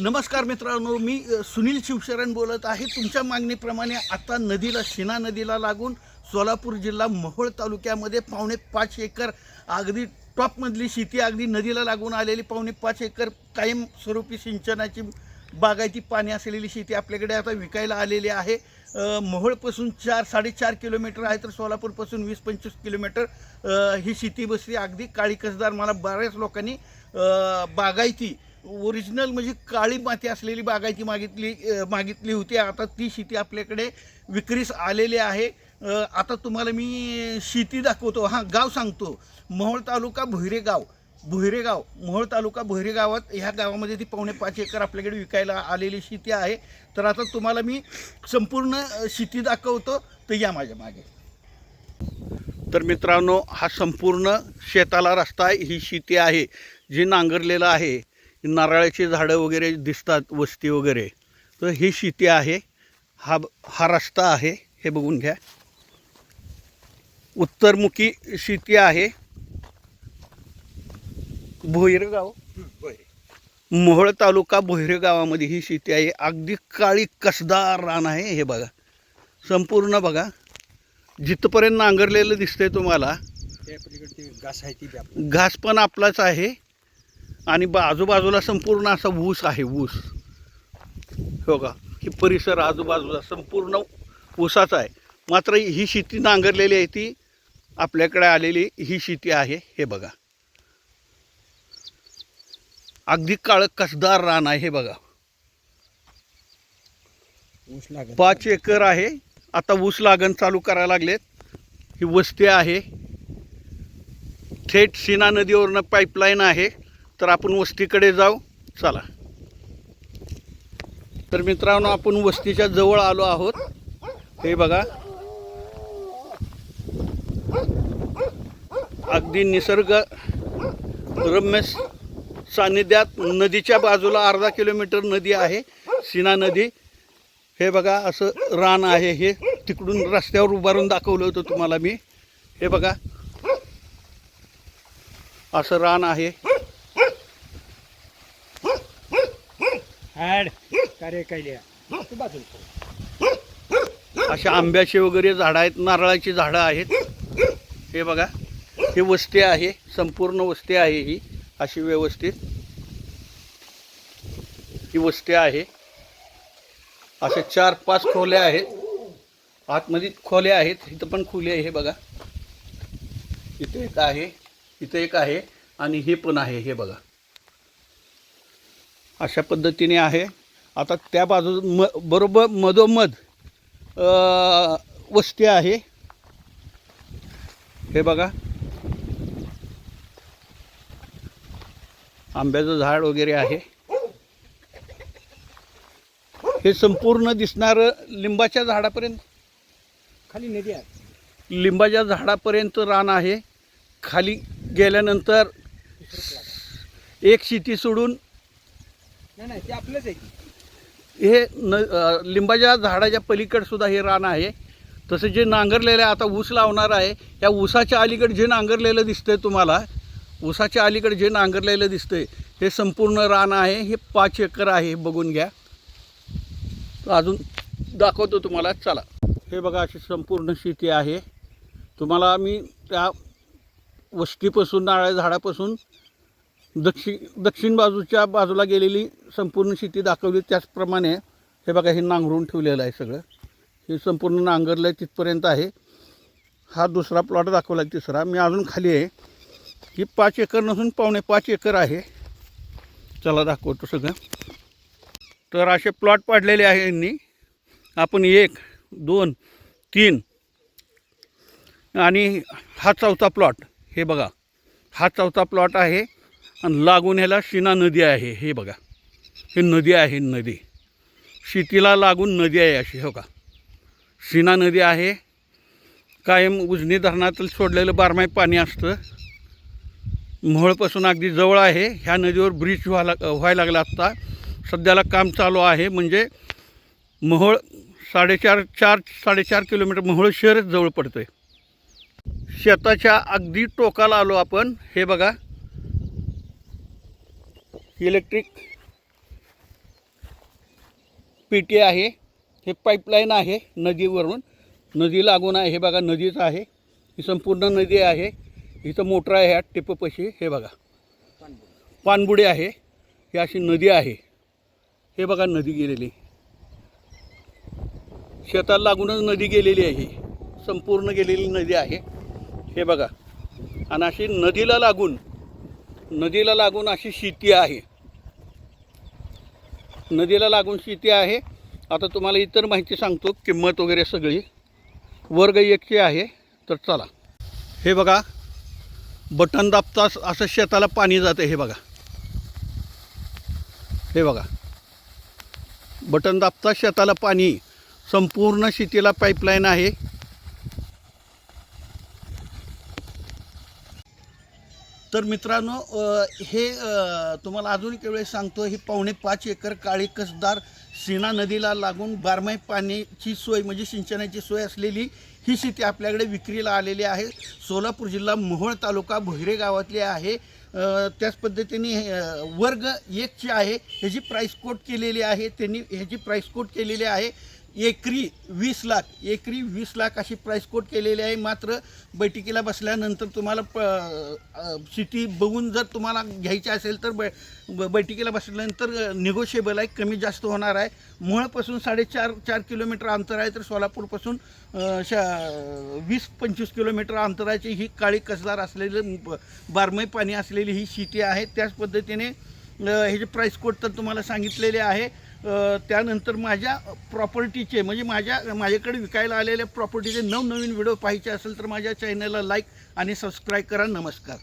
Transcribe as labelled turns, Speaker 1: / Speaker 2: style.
Speaker 1: नमस्कार मित्रांनो, मी सुनील शिवशरण बोलत आहे. तुमच्या मागणीप्रमाणे आता नदीला शिना नदीला लागून सोलापूर जिल्हा मोहोळ तालुक्यामध्ये 5.5 एकर अगदी टॉपमधली शेती अगदी नदीला लागून आलेली 5.5 एकर कायमस्वरूपी सिंचनाची बागायती पाणी असलेली शेती आपल्याकडे आता विकायला आलेली आहे. मोहोळपासून 4-4.5 किलोमीटर आहे, तर सोलापूरपासून 20-25 किलोमीटर ही शेती बसली. अगदी काळी कसदार. मला बऱ्याच लोकांनी बागायती ओरिजिनल म्हणजे काळी माती असलेली बागायती मागितली होती. आता ती शेती आपल्याकडे विक्रीस आलेली आहे. आता तुम्हाला मी शेती दाखवतो. हां, गाव सांगतो. मोहोळ तालुका भोयरेगाव. मोहोळ तालुका भोयरे गावात, ह्या गावामध्ये ती 5.5 एकर आपल्याकडे विकायला आलेली शेती आहे. तर आता तुम्हाला मी संपूर्ण शेती दाखवतो, तर या माझ्या मागे. तर मित्रांनो, हा संपूर्ण शेताला रस्ता आहे. ही शेती आहे जी नांगरलेलं आहे. नारळाची झाडं वगैरे दिसतात, वस्ती वगैरे. तर ही शेती आहे. हा रस्ता आहे, हे बघून घ्या. उत्तरमुखी शेती आहे. भोयरेगाव, मोहोळ तालुका भोयरे गावामध्ये ही शेती आहे. अगदी काळी कसदार रान आहे. हे बघा, संपूर्ण बघा, जिथपर्यंत नांगरलेलं दिसतंय तुम्हाला.
Speaker 2: घास आहे, ती
Speaker 1: घास पण आपलाच आहे. आणि आजूबाजूला संपूर्ण असा ऊस आहे. ऊस हो का, ही परिसर आजूबाजूला संपूर्ण ऊसाचा आहे. मात्र ही शेती नांगरलेली आहे, ती आपल्याकडे आलेली ही शेती आहे. हे बघा, अगदी काळं कसदार रान आहे. हे बघा,
Speaker 2: ऊस लागत
Speaker 1: 5 एकर आहे. आता ऊस लागण चालू करायला लागलेत. ही वस्ती आहे. थेट सीना नदीवरनं पाईपलाईन आहे. तर आपण वस्तीकडे जाऊ, चला. तर मित्रांनो, आपण वस्तीच्या जवळ आलो आहोत. हे बघा, अगदी निसर्ग रम्य सानिध्यात नदीच्या बाजूला अर्धा किलोमीटर नदी आहे, सीना नदी. हे बघा, असं रान आहे. हे तिकडून रस्त्यावर उभारून दाखवलं होतं तुम्हाला मी. हे बघा, असं रान आहे. अशा आंब्याचे वगैरे झाडं आहेत, नारळाची झाडं आहेत. हे बघा, ही वस्ती आहे, संपूर्ण वस्ती आहे. ही अशी व्यवस्थित ही वस्ती आहे. असे 4-5 खोल्या आहेत. आतमध्ये खोल्या आहेत, इथं पण खोली आहे. हे बघा, इथे एक आहे, इथे एक आहे, आणि हे पण आहे. हे बघा, अशा पद्धतीने आहे. आता त्या बाजू बरोबर मधोमध वस्ती आहे. हे बघा, आंब्याचं झाड वगैरे आहे. हे संपूर्ण दिसणारं लिंबाच्या झाडापर्यंत,
Speaker 2: खाली नदी आहे,
Speaker 1: लिंबाच्या झाडापर्यंत रान आहे. खाली गेल्यानंतर एक शेती सोडून
Speaker 2: नाही ते आपलंच आहे.
Speaker 1: हे लिंबाच्या झाडाच्या पलीकडे सुद्धा हे रान आहे. तसं जे नांगरलेलं आहे, आता ऊस लावणार आहे. या ऊसाच्या अलीकडे जे नांगरलेलं दिसतंय तुम्हाला, ऊसाच्या अलीकडे जे नांगरलेलं दिसतंय, हे संपूर्ण रान आहे. हे 5 एकर आहे, बघून घ्या. अजून दाखवतो तुम्हाला, चला. हे बघा, अशी संपूर्ण शेती आहे. तुम्हाला मी त्या वस्तीपासून, नारळ झाडापासून दक्षिण बाजूच्या बाजूला गेलेली संपूर्ण शेती दाखवली. त्याचप्रमाणे हे बघा, हे नांगरून ठेवलेलं आहे सगळं. हे संपूर्ण नांगरलं आहे, तिथपर्यंत आहे. हा दुसरा प्लॉट दाखवला आहे, तिसरा. मी अजून खाली आहे. ही 5 एकर नसून 5.25 एकर आहे. चला दाखवतो सगळं. तर असे प्लॉट पाडलेले आहे यांनी. आपण 1, 2, 3 आणि हा 4था प्लॉट. हे बघा, हा 4था प्लॉट आहे. आणि लागून ह्याला सीना नदी आहे. हे बघा, ही नदी आहे. नदी शेतीला लागून नदी आहे अशी. हो का, सीना नदी आहे. कायम उजनी धरणातील सोडलेलं 12 पाणी असतं. मोहोळपासून अगदी जवळ आहे. ह्या नदीवर ब्रिज व्हायला लागला. आत्ता सध्याला काम चालू आहे. म्हणजे मोहोळ 4.5 किलोमीटर मोहोळ शहरच जवळ पडतं आहे. शेताच्या अगदी टोकाला आलो आपण. हे बघा, इलेक्ट्रिक पेटी आहे, हे पाईपलाईन आहे नदीवरून, नदी लागून आहे. हे बघा नदीच आहे, ही संपूर्ण नदी आहे. इथं मोटर आहे ह्या टिपपाशी. हे बघा पाणबुडी आहे, ही अशी नदी आहे. हे बघा नदी गेलेली, शेताला लागूनच नदी गेलेली आहे, ही संपूर्ण गेलेली नदी आहे. हे बघा, आणि अशी नदीला लागून अशी शेती आहे, नदीला लागून शेती आहे. आता तुम्हाला इतर माहिती सांगतो, किंमत वगैरे सगळी. वर्ग 1ची आहे. तर चला, हे बघा बटन दाबताच असं शेताला पाणी जातं. हे बघा, हे बघा बटन दाबता शेताला पाणी, संपूर्ण शेतीला पाईपलाईन आहे. तर मित्रांनो, हे तुम्हाला अजून एक वेळेस सांगतो, ही 5.25 एकर काळी कसदार सीना नदीला लागून बारमाही पाण्याची सोय म्हणजे सिंचनाची सोय असलेली ही शेती आपल्याकडे विक्रीला आलेली आहे. सोलापूर जिल्हा मोहोळ तालुका भोयरे गावातली आहे. त्याच पद्धतीने वर्ग 1ची आहे. ह्याची प्राईस कोट केलेली आहे, त्यांनी ह्याची प्राईस कोट केलेली आहे एकरी 20 लाख, एकरी 20 लाख अशी प्राईस कोट केलेली आहे. मात्र बैठकीला बसल्यानंतर तुम्हाला शेती बघून जर तुम्हाला घ्यायची असेल तर बैठकीला बसल्यानंतर निगोशिएबल आहे, कमी जास्त होणार आहे. मोहोळपासून 4.5 किलोमीटर अंतर आहे, तर सोलापूरपासून 20-25 किलोमीटर अंतराची ही काळी कसदार असलेली बारमाही पाणी असलेली ही शेती आहे. त्याच पद्धतीने ह्याचे प्राईस कोट तर तुम्हाला सांगितलेले आहे. त्यानंतर माझ्या प्रॉपर्टीचे म्हणजे माझ्याकडे विकायला आलेल्या प्रॉपर्टीचे नवनवीन व्हिडिओ पाहायचे असेल तर माझ्या चॅनलला लाईक आणि सबस्क्राईब करा. नमस्कार.